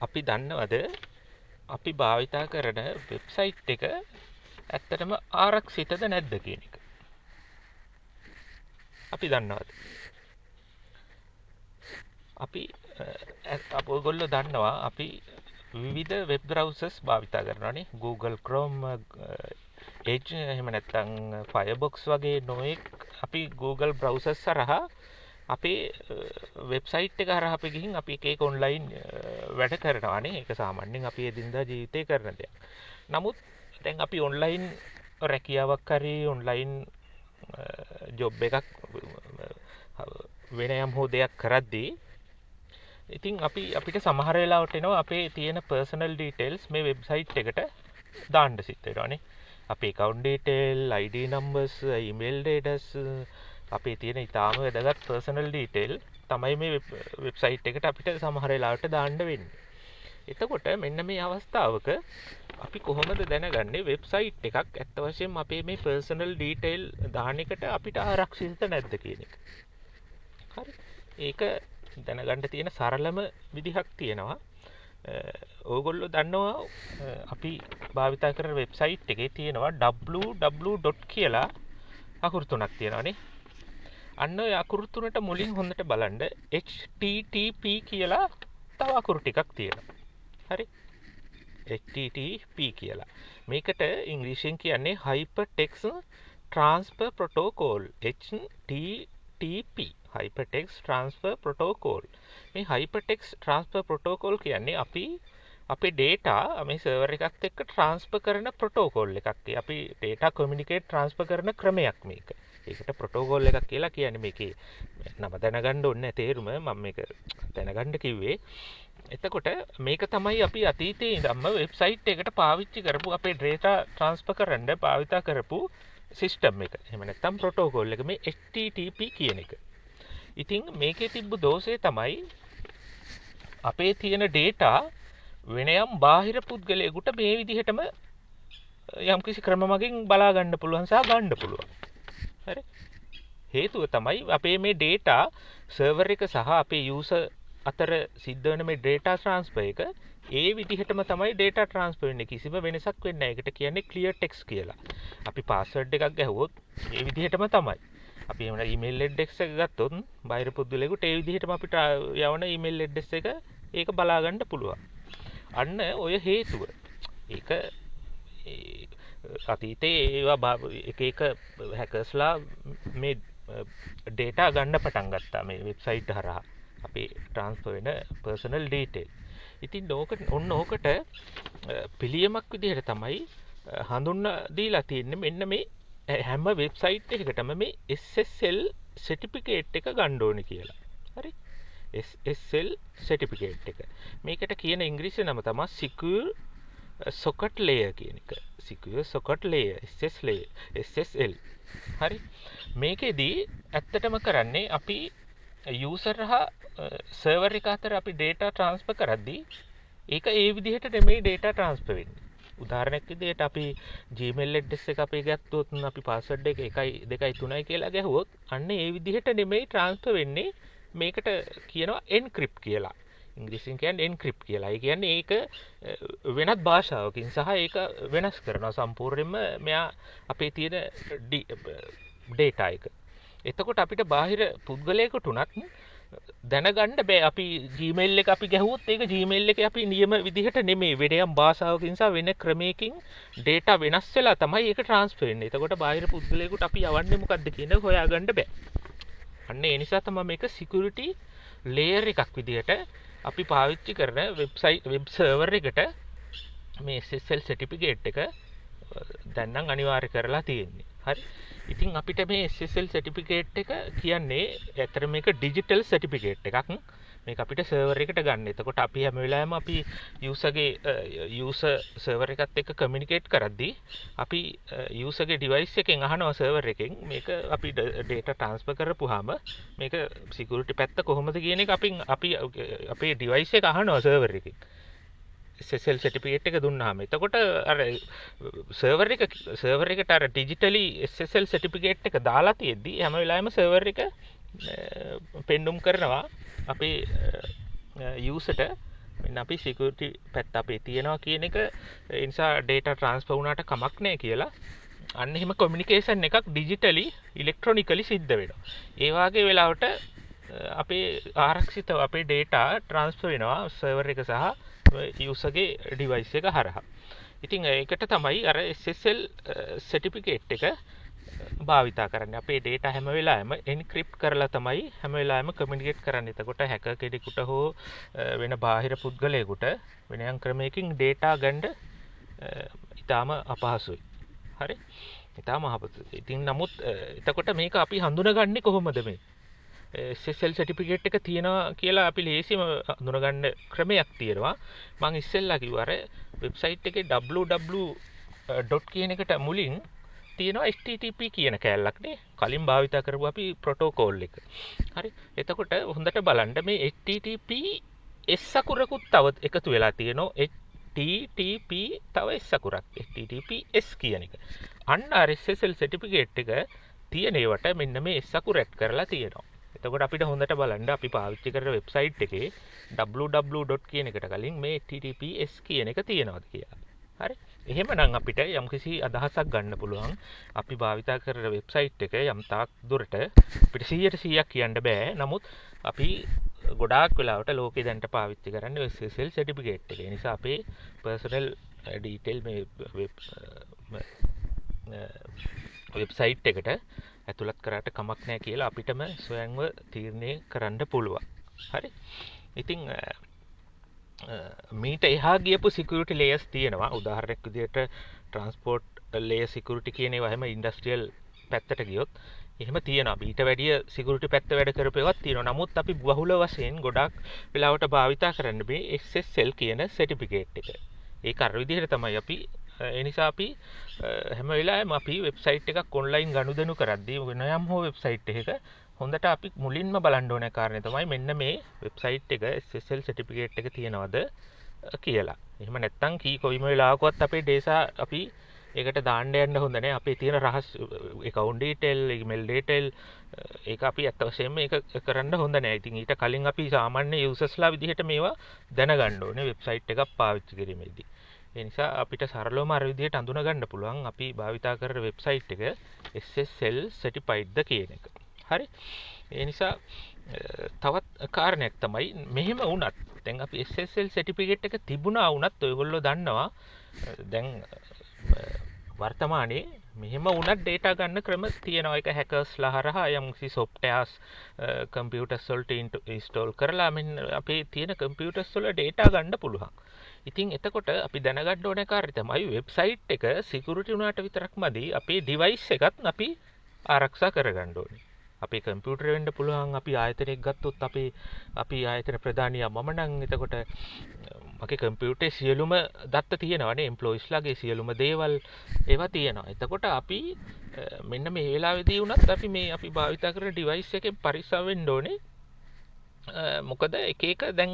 අපි දන්නවද අපි භාවිතා කරන වෙබ්සයිට් එක ඇත්තටම ආරක්ෂිතද නැද්ද කියන එක? අපි දන්නවද? අපි ඔයගොල්ලෝ දන්නවා අපි විවිධ වෙබ් බ්‍රවුසර්ස් භාවිතා කරනවානේ. Google Chrome, Edge, එහෙම නැත්නම් Firefox වගේ නොයෙක් අපි Google browsers හරහා අපේ වෙබ්සයිට් එක හරහා අපි ගිහින් අපි එක ඔන්ලයින් වැඩ කරනවානේ. ඒක සාමාන්‍යයෙන් අපි එදිනදා ජීවිතේ කරන දෙයක්. නමුත් දැන් අපි ඔන්ලයින් රැකියාවක් හරි ඔන්ලයින් ජොබ් එකක් වෙන යම් හෝ දෙයක් කරද්දී ඉතින් අපිට සමහර වෙලාවට එනවා අපේ තියෙන පර්සනල් ඩීටේල්ස් මේ වෙබ්සයිට් එකට දාන්න සිද්ධ වෙනවානේ. අපේ account detail, ID numbers, email address, අපේ තියෙන ඊටාම වැදගත් පර්සනල් ඩීටේල් තමයි මේ වෙබ්සයිට් එකට අපිට සමහර වෙලාවට දාන්න වෙන්නේ. එතකොට මෙන්න මේ අවස්ථාවක අපි කොහොමද දැනගන්නේ වෙබ්සයිට් එකක් ඇත්ත වශයෙන්ම අපේ මේ පර්සනල් ඩීටේල් දාන එකට අපිට ආරක්ෂිත නැද්ද කියන එක. හරි. ඒක දැනගන්න තියෙන සරලම විදිහක් තියෙනවා. ඕගොල්ලෝ දන්නවා අපි භාවිතා කරන වෙබ්සයිට් එකේ තියෙනවා www. කියලා අකුරු තුනක් තියෙනවානේ. අන්න ඔය අකුරු තුනට මුලින් හොඳට බලන්න http කියලා තව අකුරු ටිකක් තියෙනවා. හරි. http කියලා. මේකට ඉංග්‍රීසියෙන් කියන්නේ Hypertext Transfer Protocol. HTTP. Hypertext Transfer Protocol. මේ Hypertext Transfer Protocol කියන්නේ අපි අපේ data මේ server එකත් එක්ක transfer කරන protocol එකක්. අපි data communicate transfer කරන ක්‍රමයක් මේක. ඒකට protocol එකක් කියලා කියන්නේ මේකේ නම දැනගන්න ඕනේ තේරුම මම මේක දැනගන්න කිව්වේ. එතකොට මේක තමයි අපි අතීතයේ ඉඳන්ම වෙබ්සයිට් එකට පාවිච්චි කරපු අපේ data transfer කරන්න භාවිතා කරපු system එක. එහෙම නැත්නම් protocol එක මේ HTTP කියන එක. ඉතින් මේකේ තිබ්බ දෝෂය තමයි අපේ තියෙන data වෙන යම් බාහිර පුද්ගලයෙකුට මේ විදිහටම යම්කිසි ක්‍රම මගින් බලා ගන්න පුළුවන් සහ ගන්න පුළුවන්. හරි. හේතුව තමයි අපේ මේ data server එක සහ අපේ user අතර සිද්ධ වෙන මේ data transfer එක ඒ විදිහටම තමයි data transfer වෙන්නේ. කිසිම වෙනසක් වෙන්නේ නැහැ. ඒකට කියන්නේ clear text කියලා. අපි password එකක් ගැහුවොත් ඒ විදිහටම තමයි. අපි එහෙම email address එක ගත්තොත් බාහිර පුද්ගලයෙකුට ඒ විදිහටම අපිට යවන email address එක ඒක බලා ගන්න පුළුවන්. අන්න ඔය හේතුව. ඒක අතීතයේ ඒවා එක හැකර්ස්ලා මේ data ගන්න පටන් ගත්තා මේ වෙබ්සයිට් හරහා. අපේ ට්‍රාන්ස්ෆර් වෙන පර්සනල් ඩීටේල්. ඉතින් ඕකට පිළියමක් විදිහට තමයි හඳුන්වා දීලා තියෙන්නේ මෙන්න මේ හැම වෙබ්සයිට් එකකටම මේ SSL සර්ටිෆිකේට් එක ගන්න ඕනේ කියලා. හරි? SSL සර්ටිෆිකේට් එක. මේකට කියන ඉංග්‍රීසි නම තමයි Secure Socket Layer කියන එක. Secure Socket Layer SSL. හරි? මේකෙදී ඇත්තටම කරන්නේ අපි user හා server එක අතර අපි data transfer කරද්දී ඒක ඒ විදිහට නෙමෙයි data transfer වෙන්නේ. උදාහරණයක් විදිහට අපි Gmail address එක අපි ගත්තොත් අපි password එක 1 2 3 කියලා ගැහුවොත් අන්න ඒ විදිහට නෙමෙයි transfer වෙන්නේ. මේකට කියනවා encrypt කියලා. ඉංග්‍රීසියෙන් කියන්නේ encrypt කියලා. ඒ කියන්නේ ඒක වෙනත් භාෂාවකින් සහ ඒක වෙනස් කරනවා සම්පූර්ණයෙන්ම මෙයා අපේ තියෙන data එක. එතකොට අපිට බාහිර පුද්ගලයෙකුට උනත් දැනගන්න බෑ අපි Gmail එක අපි ගැහුවොත් ඒක Gmail එකේ අපි නියම විදිහට නෙමෙයි වෙන යම් භාෂාවකින් සහ වෙන ක්‍රමයකින් data වෙනස් වෙලා තමයි ඒක transfer වෙන්නේ. එතකොට බාහිර පුද්ගලයෙකුට අපි යවන්නේ මොකද්ද කියන එක හොයාගන්න බෑ. අන්න ඒ නිසා තමයි මේක security layer එකක් විදිහට අපි පාවිච්චි කරන web server එකට මේ SSL certificate එක දැන් නම් අනිවාර්ය කරලා තියෙන්නේ. හරි. ඉතින් අපිට මේ SSL certificate එක කියන්නේ ඇත්තට මේක digital certificate එකක්. මේක අපිට server එකට ගන්න. එතකොට අපි හැම වෙලාවෙම අපි user server එකත් එක්ක communicate කරද්දී අපි user ගේ device එකෙන් අහනවා server එකෙන් මේක අපි data transfer කරපුවාම මේක security පැත්ත කොහොමද කියන එක අපි අපේ device එක අහනවා server එකෙන්. SSL certificate එක දුන්නාම එතකොට අර server එකට අර digitally SSL certificate එක දාලා තියෙද්දි හැම වෙලාවෙම server එක පෙන්නුම් කරනවා අපේ userට මෙන්න අපි සිකියුරිටි පැත්ත අපේ තියෙනවා කියන එක ඒ නිසා data transfer වුණාට කමක් නැහැ කියලා අන්න එහෙම කොමියුනිකේෂන් එකක් ඩිජිටලි ඉලෙක්ට්‍රොනිකලි සිද්ධ වෙනවා. ඒ වගේ වෙලාවට අපේ ආරක්ෂිතව අපේ data transfer වෙනවා සර්වර් එක සහ user ගේ device එක හරහා. ඉතින් ඒකට තමයි අර SSL certificate එක භාවිතා කරන්නේ. අපේ data හැම වෙලාවෙම encrypt කරලා තමයි හැම වෙලාවෙම communicate කරන්නේ. එතකොට hacker කෙනෙකුට හෝ වෙන බාහිර පුද්ගලයෙකුට වෙනයම් ක්‍රමයකින් data ගන්න ඉතාම අපහසුයි. හරි? ඉතාම අපහසුයි. ඉතින් නමුත් එතකොට මේක අපි හඳුනගන්නේ කොහොමද මේ? SSL certificate එක තියෙනවා කියලා අපි ලේසියම හඳුනගන්න ක්‍රමයක් තියෙනවා. මම ඉස්සෙල්ලා කිව්වා අර වෙබ්සයිට් එකේ www. කියන එකට මුලින් තියෙනවා HTTP කියන කෑල්ලක් නේ. කලින් භාවිතා කරපු අපි ප්‍රොටෝකෝල් එක. හරි. එතකොට හොඳට බලන්න මේ HTTP S අකුරකුත් තව එකතු වෙලා තියෙනවා. HTTP තව S අකුරක්. HTTP S කියන එක. අන්න SSL certificate එක තියෙන ඒවට මෙන්න මේ S අකුර ඇඩ් කරලා තියෙනවා. එතකොට අපිට හොඳට බලන්න අපි පාවිච්චි කරන වෙබ්සයිට් එකේ www. කියන එකට කලින් මේ HTTPS කියන එක තියෙනවද කියලා. හරි. එහෙමනම් අපිට යම්කිසි අදහසක් ගන්න පුළුවන් අපි භාවිතා කරන වෙබ්සයිට් එක යම් තාක් දුරට අපිට 100% කියන්න බෑ. නමුත් අපි ගොඩාක් වෙලාවට ලෝකේ දැන්ට පාවිච්චි කරන්නේ SSL certificate එක. ඒ නිසා අපේ personal detail මේ වෙබ්සයිට් එකට ඇතුළත් කරාට කමක් නැහැ කියලා අපිටම ස්වයංව තීරණය කරන්න පුළුවන්. හරි. ඉතින් මීට එහා ගියපු security layers තියෙනවා. උදාහරණයක් විදිහට transport layer security කියන ඒවා හැම industrial පැත්තට ගියොත් එහෙම තියෙනවා. ඊට වැඩිය security පැත්ත වැඩ කරපු ඒවාත් තියෙනවා. නමුත් අපි බහුල වශයෙන් ගොඩක් වෙලාවට භාවිතා කරන්න මේ SSL කියන certificate එක. ඒක අර විදිහට තමයි අපි ඒ නිසා අපි හැම වෙලාවෙම අපි වෙබ්සයිට් එකක් ඔන්ලයින් ගනුදෙනු කරද්දී වෙනයම් හෝ වෙබ්සයිට් එකක හොඳට අපි මුලින්ම බලන්න ඕන කාරණේ තමයි මෙන්න මේ වෙබ්සයිට් එක SSL certificate එක තියනවද කියලා. එහෙම නැත්නම් කී කොයිම වෙලාවකවත් අපේ data අපි ඒකට දාන්න යන්න හොඳ නැහැ. අපේ තියෙන රහස් account detail, email detail ඒක අපි අත් වශයෙන්ම ඒක කරන්න හොඳ නැහැ. ඉතින් ඊට කලින් අපි සාමාන්‍ය users-ලා විදිහට මේවා දැනගන්න ඕනේ වෙබ්සයිට් එකක් පාවිච්චි කිරීමේදී. ඒ නිසා අපිට සරලවම අර විදිහට අඳුන ගන්න පුළුවන් අපි භාවිතා කරන වෙබ්සයිට් එක SSL certified ද කියන එක. හරි. ඒ නිසා තවත් කාරණයක් තමයි මෙහෙම වුණත් දැන් අපි SSL certificate එක තිබුණා වුණත් ඔයගොල්ලෝ දන්නවා දැන් වර්තමානයේ මෙහෙම වුණත් data ගන්න ක්‍රම තියෙනවා. ඒක hackers-ලා හරහා යම්කිසි softwares computers වලට install කරලා මෙන්න අපේ තියෙන computers වල data ගන්න පුළුවන්. ඉතින් එතකොට අපි දැනගන්න ඕන කාර්යය තමයි වෙබ්සයිට් එක security වුණාට විතරක් මදි අපේ device එකත් අපි ආරක්ෂා කරගන්න ඕනේ. අපේ කම්පියුටර් වෙන්න පුළුවන් අපි ආයතනයක් ගත්තොත් අපි ආයතන ප්‍රධානියා මම නම් එතකොට මගේ කම්පියුටරේ සියලුම දත්ත තියෙනවානේ එම්ප්ලොයිස්ලාගේ සියලුම දේවල් ඒවා තියෙනවා. එතකොට අපි මෙන්න මේ වෙලාවේදී වුණත් අපි භාවිත කරන device එකෙන් පරිස්සම් වෙන්න ඕනේ. මොකද එක දැන්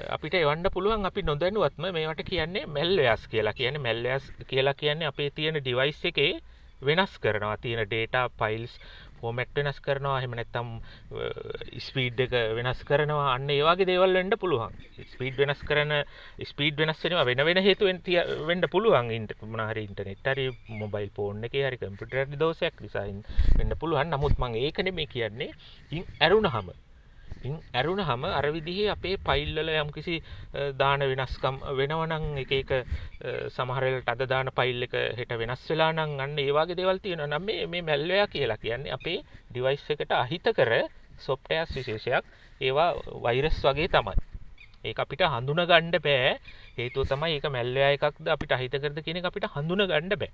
අපිට එවන්න පුළුවන් අපි නොදැනුවත්ම මේවට කියන්නේ malwares කියලා. කියන්නේ malwares කියලා කියන්නේ අපේ තියෙන device එකේ වෙනස් කරනවා තියෙන data files format වෙනස් කරනවා. එහෙම නැත්නම් speed එක වෙනස් කරනවා. අන්න ඒ වගේ දේවල් වෙන්න පුළුවන්. speed වෙනස් වෙනවා වෙන හේතුවෙන් වෙන්න පුළුවන්. මොන හරි ඉන්ටර්නෙට් හරි මොබයිල් ෆෝන් එකේ හරි කම්පියුටර් හරි දෝෂයක් නිසා වෙන්න පුළුවන්. නමුත් මම ඒක නෙමෙයි කියන්නේ. ඇරුණහම අර විදිහේ අපේ ෆයිල් වල යම්කිසි දාන වෙනස්කම් වෙනවා නම් එක සමහර වෙලාවට අද දාන ෆයිල් එක හෙට වෙනස් වෙලා නම් අන්න ඒ වගේ දේවල් තියෙනවා නම් මේ malware කියලා කියන්නේ අපේ device එකට අහිතකර software විශේෂයක්. ඒවා වෛරස් වගේ තමයි. ඒක අපිට හඳුන ගන්න බෑ. හේතුව තමයි ඒක malware එකක්ද අපිට අහිතකරද කියන එක අපිට හඳුන ගන්න බෑ.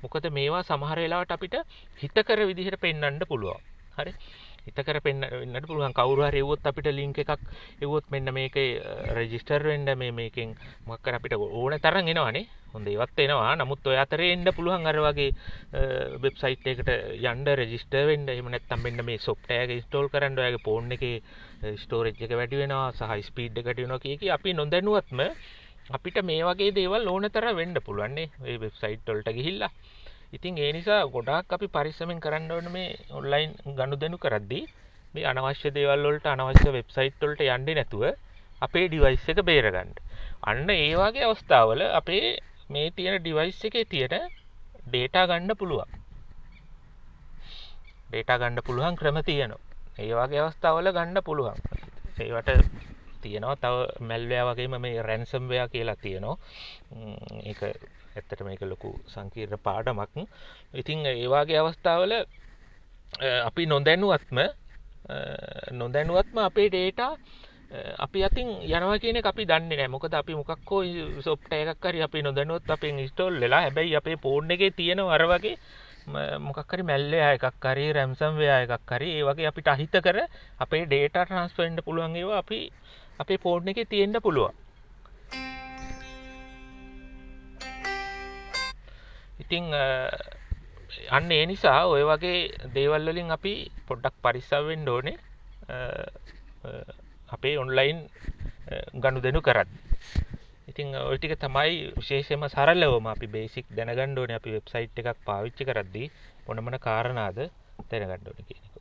මොකද මේවා සමහර වෙලාවට අපිට හිතකර විදිහට පෙන්වන්න පුළුවන්. හරි. හිතකර පෙන්වන්නට පුළුවන්. කවුරු හරි එවුවොත් අපිට link එකක් එවුවොත් මෙන්න මේකේ register වෙන්න මේකෙන් මොකක් කර අපිට ඕන තරම් එනවනේ. හොඳ ඒවත් එනවා. නමුත් ඔය අතරේ එන්න පුළුවන් අර වගේ වෙබ්සයිට් එකකට යන්න register වෙන්න. එහෙම නැත්නම් මෙන්න මේ software එක install කරන්න ඔයාගේ phone එකේ storage එක වැඩි වෙනවා සහ speed එක වැඩි වෙනවා කිය අපි නොදැනුවත්ම අපිට මේ වගේ දේවල් ඕන තරම් වෙන්න පුළුවන් නේ. මේ වෙබ්සයිට් වලට ගිහිල්ලා ඉතින් ඒ නිසා ගොඩාක් අපි පරිස්සමෙන් කරන්න ඕනේ මේ ඔන්ලයින් ගනුදෙනු කරද්දී මේ අනවශ්‍ය දේවල් වලට අනවශ්‍ය වෙබ්සයිට් වලට යන්නේ නැතුව අපේ ඩිවයිස් එක බේරගන්න. අන්න ඒ වගේ අවස්ථාවල අපේ මේ තියෙන ඩිවයිස් එකේ තියෙන data ගන්න පුළුවන්. data ගන්න පුළුවන් ක්‍රම තියෙනවා. ඒ වගේ අවස්ථාවල ගන්න පුළුවන්. ඒවට තියෙනවා තව malware වගේම මේ ransomware කියලා තියෙනවා. ඒක ඇත්තටම මේක ලොකු සංකීර්ණ පාඩමක්. ඉතින් ඒ වගේ අවස්ථාවල අපි නොදැනුවත්ම අපේ data අපි අතින් යනවා කියන එක අපි දන්නේ නැහැ. මොකද අපි මොකක් හෝ software එකක් හරි අපි නොදැනුවත් අපෙන් install වෙලා හැබැයි අපේ phone එකේ තියෙනවා අර වගේ මොකක් හරි malware එකක් හරි ransomware එකක් හරි ඒ වගේ අපිට අහිත කර අපේ data transfer වෙන්න පුළුවන් ඒවා අපි අපේ phone එකේ තියෙන්න පුළුවන්. ඉතින් අන්න ඒ නිසා ඔය වගේ දේවල් වලින් අපි පොඩ්ඩක් පරිස්සම් වෙන්න ඕනේ. අපේ ඔන්ලයින් ගනුදෙනු කරද්දී. ඉතින් ඔය ටික තමයි විශේෂයෙන්ම සරලවම අපි බේසික් දැනගන්න ඕනේ අපි වෙබ්සයිට් එකක් පාවිච්චි කරද්දී මොන මොන කාරණාද දැනගන්න ඕනේ කියන එක.